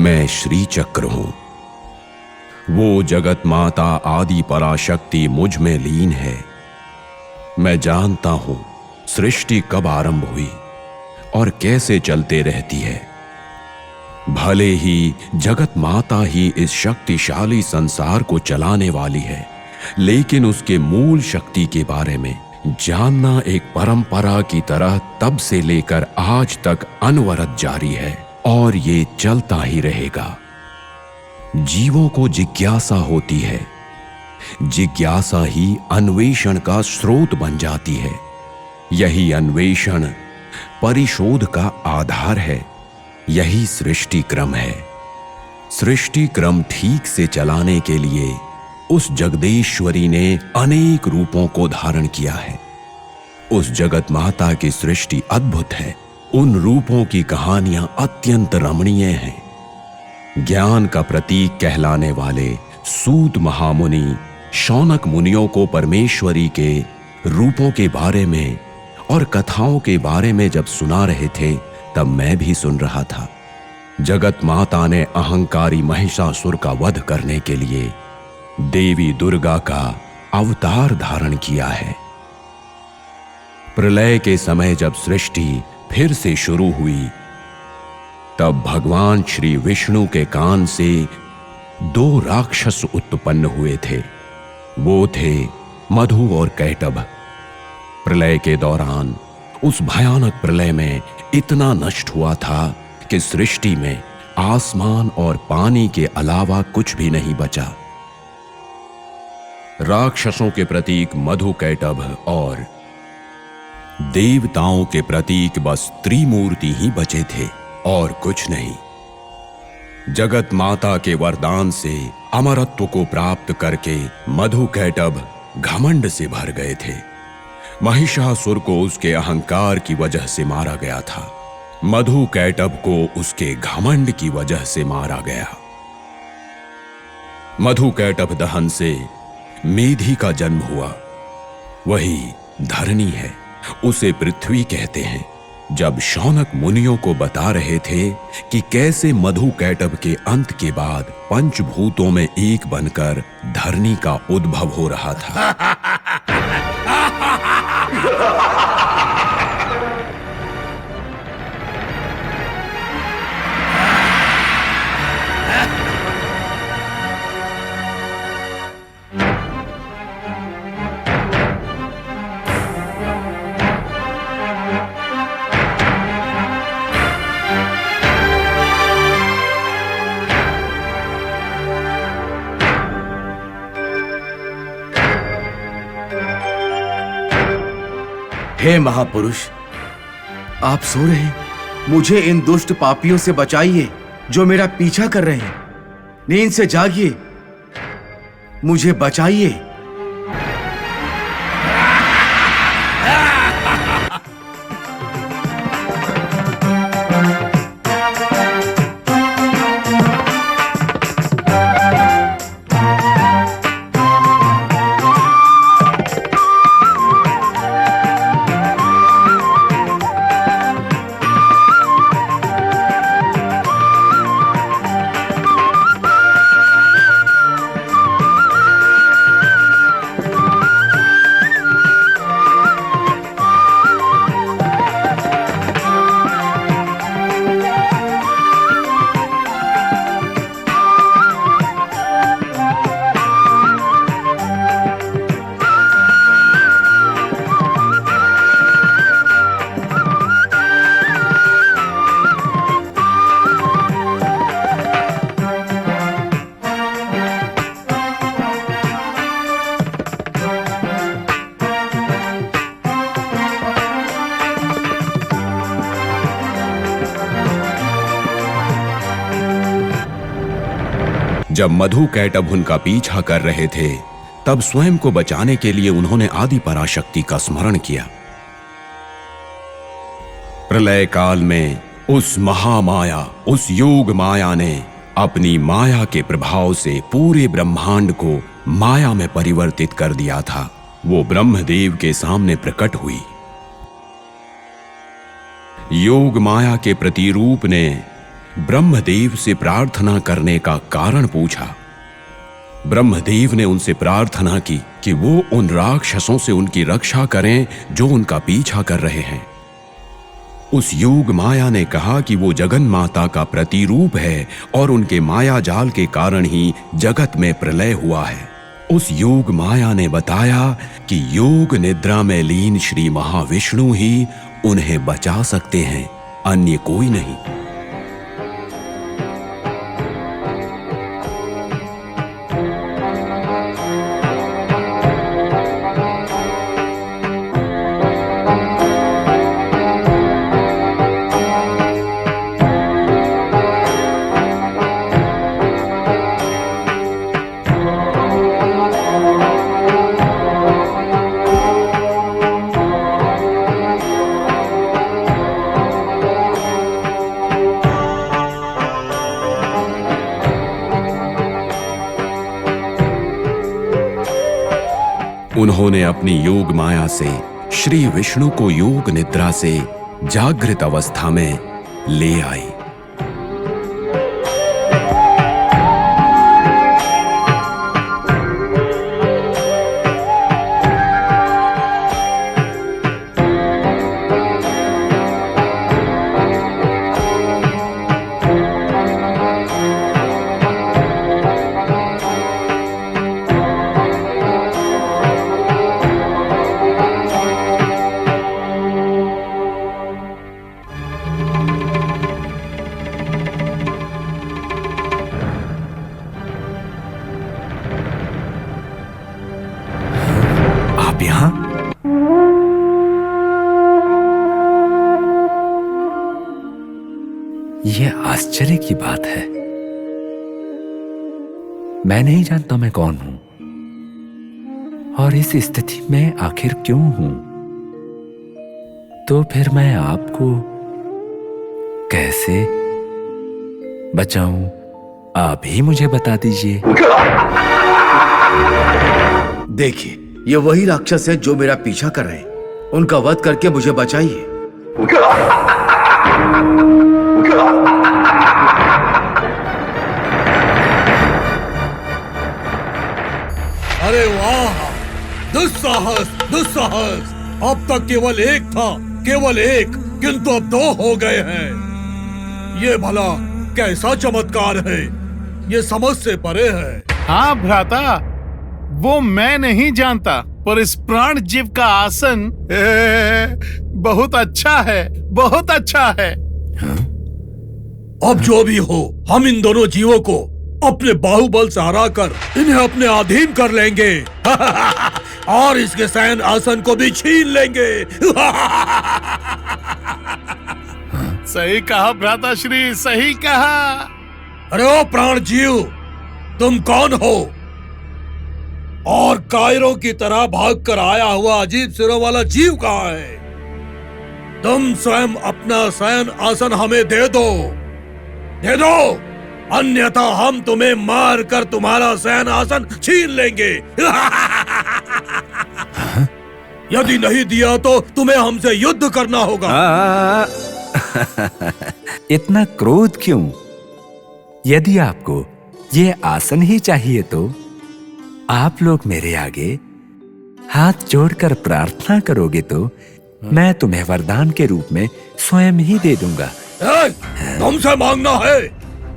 मैं श्री चक्र हूं। वो जगत माता आदि पराशक्ति मुझ में लीन है। मैं जानता हूं सृष्टि कब आरंभ हुई और कैसे चलते रहती है। भले ही जगत माता ही इस शक्तिशाली संसार को चलाने वाली है, लेकिन उसके मूल शक्ति के बारे में जानना एक परंपरा की तरह तब से लेकर आज तक अनवरत जारी है और ये चलता ही रहेगा। जीवों को जिज्ञासा होती है। जिज्ञासा ही अन्वेषण का स्रोत बन जाती है। यही अन्वेषण परिशोध का आधार है। यही सृष्टि क्रम है। सृष्टि क्रम ठीक से चलाने के लिए उस जगदीश्वरी ने अनेक रूपों को धारण किया है। उस जगत माता की सृष्टि अद्भुत है। उन रूपों की कहानियां अत्यंत रमणीय हैं। ज्ञान का प्रतीक कहलाने वाले सूत महामुनि शौनक मुनियों को परमेश्वरी के रूपों के बारे में और कथाओं के बारे में जब सुना रहे थे, तब मैं भी सुन रहा था। जगत माता ने अहंकारी महिषासुर का वध करने के लिए देवी दुर्गा का अवतार धारण किया है। प्रलय के समय जब सृष्टि फिर से शुरू हुई, तब भगवान श्री विष्णु के कान से 2 राक्षस उत्पन्न हुए थे। वो थे मधु और कैटभ। प्रलय के दौरान उस भयानक प्रलय में इतना नष्ट हुआ था कि सृष्टि में आसमान और पानी के अलावा कुछ भी नहीं बचा। राक्षसों के प्रतीक मधु कैटभ और देवताओं के प्रतीक बस त्रिमूर्ति ही बचे थे और कुछ नहीं। जगत माता के वरदान से अमरत्व को प्राप्त करके मधु कैटभ घमंड से भर गए थे। महिषासुर को उसके अहंकार की वजह से मारा गया था। मधु कैटभ को उसके घमंड की वजह से मारा गया। मधु कैटभ दहन से मेधी का जन्म हुआ। वही धरणी है, उसे पृथ्वी कहते हैं। जब शौनक मुनियों को बता रहे थे कि कैसे मधु कैटभ के अंत के बाद पंचभूतों में एक बनकर धरणी का उद्भव हो रहा था। हे महापुरुष, आप सो रहे हैं। मुझे इन दुष्ट पापियों से बचाइए जो मेरा पीछा कर रहे हैं। नींद से जागिए, मुझे बचाइए। जब मधु कैटभ उनका पीछा कर रहे थे, तब स्वयं को बचाने के लिए उन्होंने आदि पराशक्ति का स्मरण किया। प्रलय काल में उस महामाया, उस योग माया ने अपनी माया के प्रभाव से पूरे ब्रह्मांड को माया में परिवर्तित कर दिया था। वो ब्रह्मदेव के सामने प्रकट हुई। योग माया के प्रतिरूप ने ब्रह्मदेव से प्रार्थना करने का कारण पूछा। ब्रह्मदेव ने उनसे प्रार्थना की कि वो उन राक्षसों से उनकी रक्षा करें जो उनका पीछा कर रहे हैं। उस योग माया ने कहा कि वो जगन माता का प्रतिरूप है और उनके माया जाल के कारण ही जगत में प्रलय हुआ है। उस योग माया ने बताया कि योग निद्रा में लीन श्री महाविष्णु ही उन्हें बचा सकते हैं, अन्य कोई नहीं। उन्होंने अपनी योग माया से श्री विष्णु को योग निद्रा से जागृत अवस्था में ले आई। यहां यह आश्चर्य की बात है। मैं नहीं जानता मैं कौन हूं और इस स्थिति में आखिर क्यों हूं। तो फिर मैं आपको कैसे बचाऊं, आप ही मुझे बता दीजिए। देखिए, ये वही राक्षस है जो मेरा पीछा कर रहे हैं। उनका वध करके मुझे बचाइए। अरे वाह, दुस्साहस दुस्साहस। अब तक केवल एक था, केवल एक, किंतु अब दो हो गए हैं। ये भला कैसा चमत्कार है, ये समझ से परे है। हाँ भ्राता, वो मैं नहीं जानता, पर इस प्राण जीव का आसन बहुत अच्छा है, बहुत अच्छा है। अब जो भी हो, हम इन दोनों जीवों को अपने बाहुबल से हराकर इन्हें अपने अधीन कर लेंगे और इसके शयन आसन को भी छीन लेंगे। सही कहा भ्राता श्री, सही कहा। अरे ओ प्राण जीव, तुम कौन हो और कायरों की तरह भागकर आया हुआ अजीब सिरों वाला जीव कहाँ है? तुम स्वयं अपना शयन आसन हमें दे दो, दे दो, अन्यथा हम तुम्हें मार कर तुम्हारा शयन आसन छीन लेंगे। यदि नहीं दिया तो तुम्हें हमसे युद्ध करना होगा। इतना क्रोध क्यों? यदि आपको ये आसन ही चाहिए तो आप लोग मेरे आगे हाथ जोड़कर प्रार्थना करोगे तो मैं तुम्हें वरदान के रूप में स्वयं ही दे दूंगा। तुमसे मांगना है,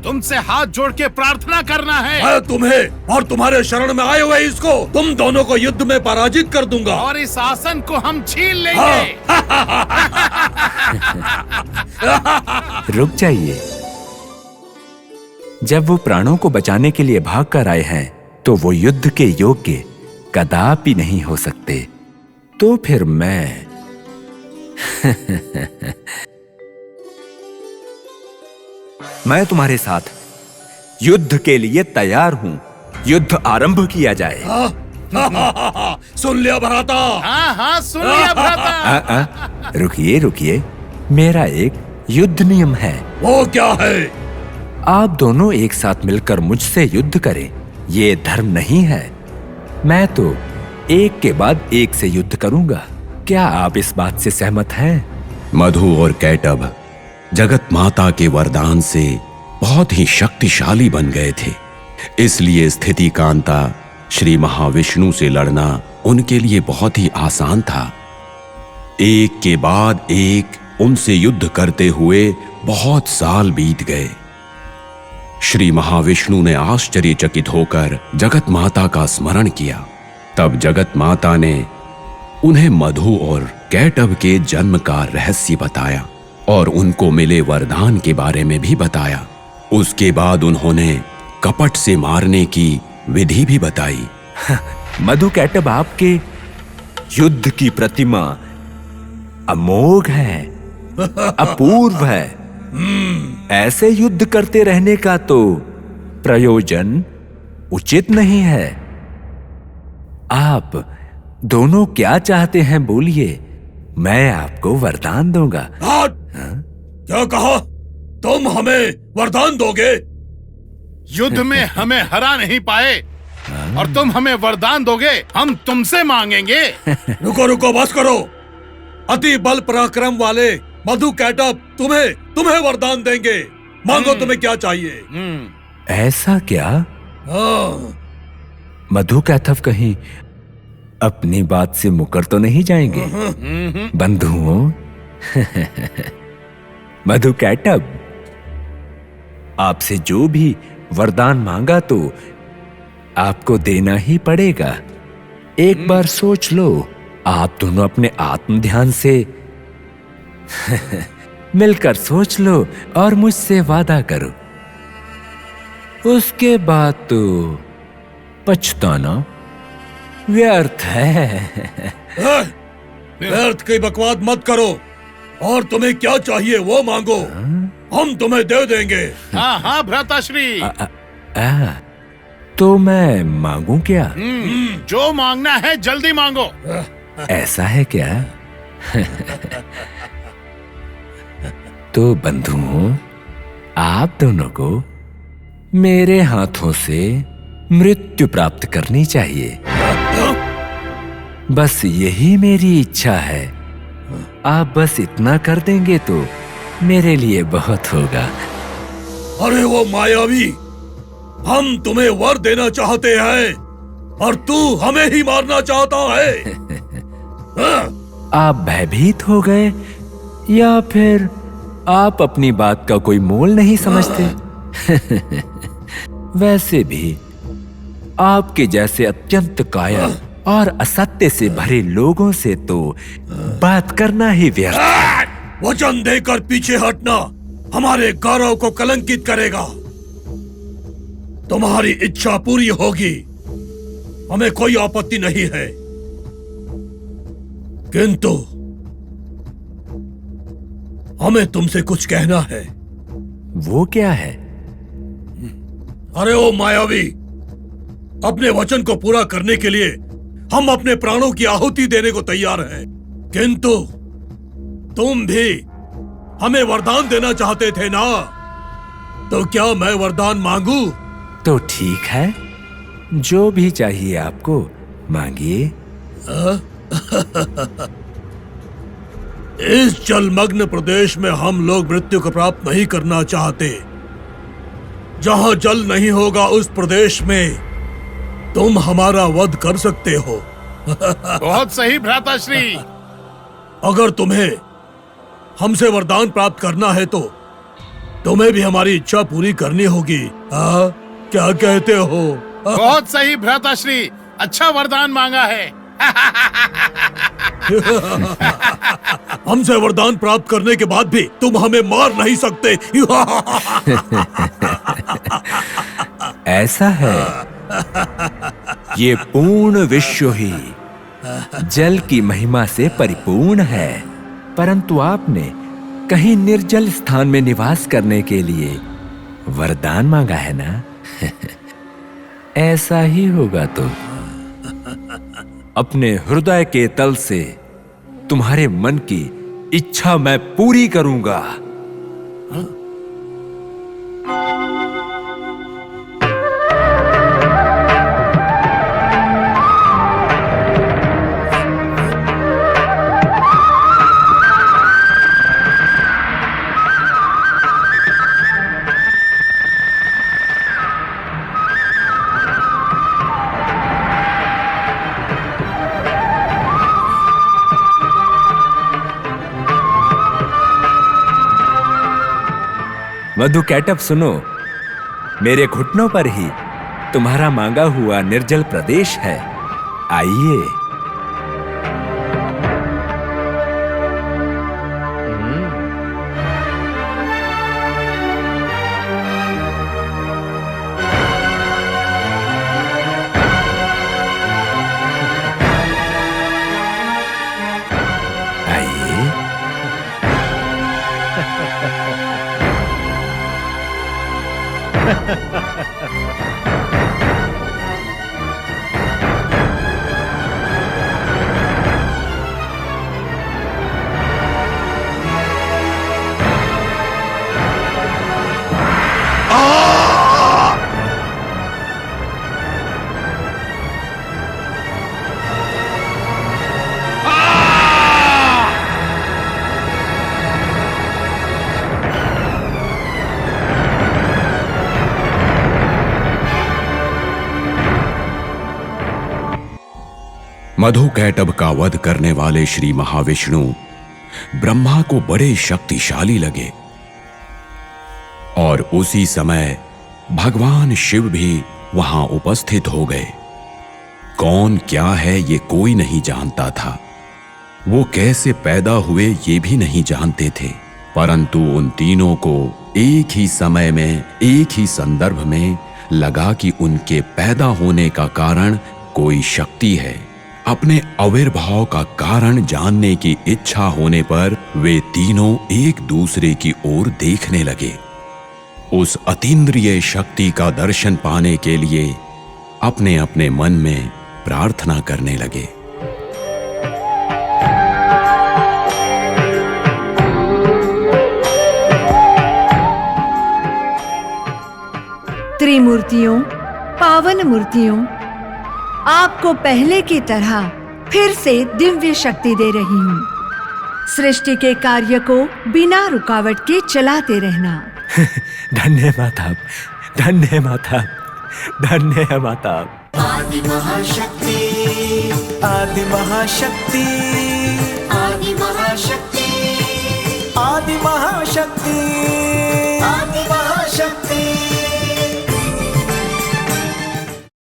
तुमसे हाथ जोड़ के प्रार्थना करना है। मैं तुम्हें और तुम्हारे शरण में आए हुए इसको, तुम दोनों को युद्ध में पराजित कर दूंगा और इस आसन को हम छीन लेंगे। रुक जाइए, जब वो प्राणों को बचाने के लिए भाग कर आए हैं तो वो युद्ध के योग्य कदापि नहीं हो सकते। तो फिर मैं मैं तुम्हारे साथ युद्ध के लिए तैयार हूं। युद्ध आरंभ किया जाए। सुन लिया भ्राता? हाँ हाँ सुन लिया भ्राता। रुकिए रुकिए, मेरा एक युद्ध नियम है। वो क्या है? आप दोनों एक साथ मिलकर मुझसे युद्ध करें, ये धर्म नहीं है। मैं तो एक के बाद एक से युद्ध करूंगा। क्या आप इस बात से सहमत हैं? मधु और कैटब, जगत माता के वरदान से बहुत ही शक्तिशाली बन गए थे। इसलिए स्थिति कांता श्री महाविष्णु से लड़ना उनके लिए बहुत ही आसान था। एक के बाद एक उनसे युद्ध करते हुए बहुत साल बीत गए। श्री महाविष्णु ने आश्चर्यचकित होकर जगत माता का स्मरण किया। तब जगत माता ने उन्हें मधु और कैटभ के जन्म का रहस्य बताया और उनको मिले वरदान के बारे में भी बताया। उसके बाद उन्होंने कपट से मारने की विधि भी बताई। मधु कैटभ आपके युद्ध की प्रतिमा अमोघ है, अपूर्व है। ऐसे युद्ध करते रहने का तो प्रयोजन उचित नहीं है। आप दोनों क्या चाहते हैं बोलिए, मैं आपको वरदान दूंगा। क्या कहा? तुम हमें वरदान दोगे? युद्ध में हमें हरा नहीं पाए और तुम हमें वरदान दोगे, हम तुमसे मांगेंगे। रुको रुको, बस करो। अति बल पराक्रम वाले मधु कैटभ तुम्हें वरदान देंगे। मांगो, तुम्हें क्या चाहिए? ऐसा क्या? हाँ। मधु कैटभ कहीं अपनी बात से मुकर तो नहीं जाएंगे? बंधुओं, मधु कैटभ, आपसे जो भी वरदान मांगा तो आपको देना ही पड़ेगा। एक बार सोच लो, आप दोनों अपने आत्म ध्यान से मिलकर सोच लो और मुझसे वादा करो। उसके बाद तो पछताना व्यर्थ है। व्यर्थ की बकवास मत करो और तुम्हें क्या चाहिए वो मांगो, हम तुम्हें दे देंगे। हाँ हाँ भ्राताश्री। तो मैं मांगू क्या? जो मांगना है जल्दी मांगो। ऐसा है क्या? तो बंधुओं, आप दोनों को मेरे हाथों से मृत्यु प्राप्त करनी चाहिए। बस यही मेरी इच्छा है। आप बस इतना कर देंगे तो मेरे लिए बहुत होगा। अरे वो मायावी, हम तुम्हें वर देना चाहते हैं और तू हमें ही मारना चाहता है। आप भयभीत हो गए या फिर आप अपनी बात का कोई मोल नहीं समझते? वैसे भी आपके जैसे अत्यंत कायर और असत्य से भरे लोगों से तो बात करना ही व्यर्थ है। वचन देकर पीछे हटना हमारे गौरव को कलंकित करेगा। तुम्हारी इच्छा पूरी होगी, हमें कोई आपत्ति नहीं है, किंतु हमें तुमसे कुछ कहना है। वो क्या है? अरे ओ मायावी, अपने वचन को पूरा करने के लिए हम अपने प्राणों की आहुति देने को तैयार हैं, किंतु तुम भी हमें वरदान देना चाहते थे ना, तो क्या मैं वरदान मांगू? तो ठीक है, जो भी चाहिए आपको मांगिए। इस जलमग्न प्रदेश में हम लोग मृत्यु को प्राप्त नहीं करना चाहते। जहां जल नहीं होगा उस प्रदेश में तुम हमारा वध कर सकते हो। बहुत सही भ्राताश्री। अगर तुम्हें हमसे वरदान प्राप्त करना है तो तुम्हें भी हमारी इच्छा पूरी करनी होगी। हाँ, क्या कहते हो? बहुत सही भ्राताश्री, अच्छा वरदान मांगा है। हमसे वरदान प्राप्त करने के बाद भी तुम हमें मार नहीं सकते। ऐसा है, ये पूर्ण विश्व ही जल की महिमा से परिपूर्ण है, परंतु आपने कहीं निर्जल स्थान में निवास करने के लिए वरदान मांगा है ना? ऐसा ही होगा तो अपने हृदय के तल से तुम्हारे मन की इच्छा मैं पूरी करूंगा। मधुकैटभ सुनो, मेरे घुटनों पर ही तुम्हारा मांगा हुआ निर्जल प्रदेश है। आइए। मधुकैटभ का वध करने वाले श्री महाविष्णु ब्रह्मा को बड़े शक्तिशाली लगे और उसी समय भगवान शिव भी वहां उपस्थित हो गए। कौन क्या है ये कोई नहीं जानता था, वो कैसे पैदा हुए ये भी नहीं जानते थे, परंतु उन तीनों को एक ही समय में एक ही संदर्भ में लगा कि उनके पैदा होने का कारण कोई शक्ति है। अपने आविर्भाव का कारण जानने की इच्छा होने पर वे तीनों एक दूसरे की ओर देखने लगे। उस अतीन्द्रिय शक्ति का दर्शन पाने के लिए अपने अपने मन में प्रार्थना करने लगे। त्रिमूर्तियों, पावन मूर्तियों, आपको पहले की तरह फिर से दिव्य शक्ति दे रही हूँ। सृष्टि के कार्य को बिना रुकावट के चलाते रहना। धन्य माता, धन्य माता, धन्य माता। आदि महाशक्ति, आदि महाशक्ति, आदि महाशक्ति, आदि महाशक्ति, आदि महाशक्ति।